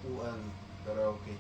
upuan, karaoke.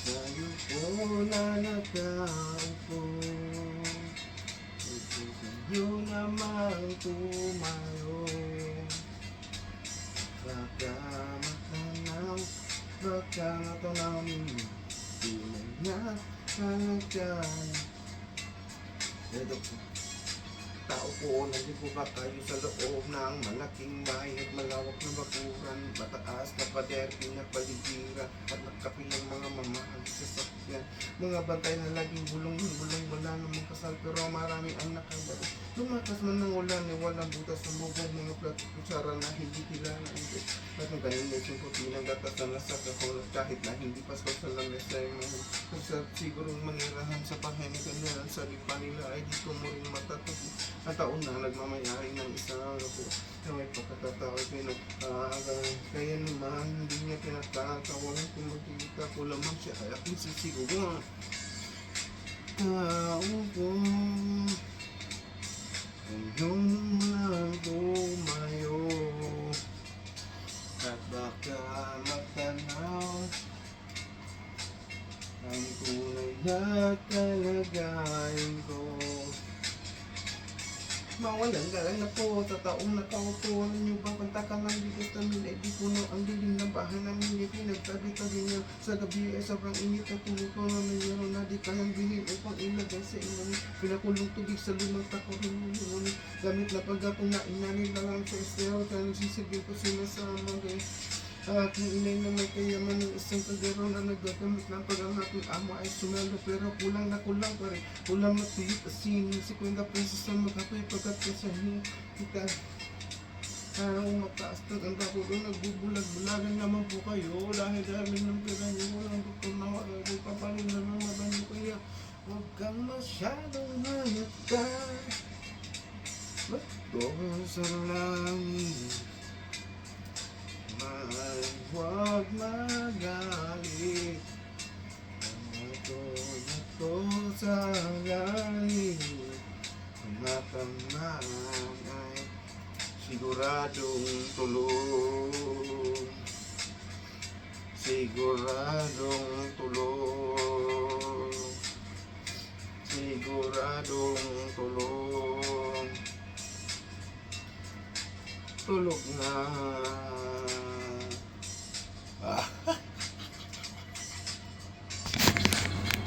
Tayo po na nakaupo, ikaw naman tumayo. Baka matanaw, baka matanaw, di na niya kalagyan. Ito po, tao po, nandiyo po ba kayo sa loob ng malaking bahay at malawak na bakuran, mataas na pader, pinapaligiran at nagkapilang mga mamahal sa sasakyan, mga bantay na laging bulong-bulong, wala namang kasal pero marami ang nakabaro. Lumakas man ng ulan, walang butas sa bubong, mga plato kutsara na hindi kilala ito. At ang kanina yung puti ng gatas na nasa kakulot kahit na hindi pasko sa lamesa yung mga kasi sigurong manirahan sa bahay na ganyan sa lipa nila ay dito mo rin matatapos. Ang taon na nagmamayari ng isang ako na may pagkatatawa pinag-aaral. Kaya naman hindi niya pinagkakawang kung magkikita ko lamang siya ay aking sisiguan. Tao ko yung lang tumayo at baka matanaw ang tunay na kalagayan ko. Mawalan galang na po sa taong nakaupo. Alam niyo ba pantakan ng bigas namin ay di puno ang dilim ng bahay namin. Hindi pinagtabi-tabi niya sa gabi ay sobrang init at tulog ko na mayroon na di kayang bilhin upang ilagay sa inyo. Pinakulong tubig sa lumang takorin mo yun. Gamit na pagkapong na inanin lang sa estero kaya nagsisilbing ko sinasama guys. Aking inay na may kayaman ng isang kagero na nagagamit ng pag ang aking ama ay sumelo pero kulang na kulang pa rin. Kulang na tuyot asin, si Kwenda Princess na magkapoy pagkat kasahin kita. Ang mataas ng ang takulo, nagbubulag-bulagan naman po kayo dahil ng pera niyo, walang doktor na magagay papaling na ng mabanyo kaya huwag kang masyadong hayata. Ba't sa langit? Huwag magalit, ito sa langit. Ang matamaan ay siguradong tulong, siguradong tulong, siguradong tulong. Tulog na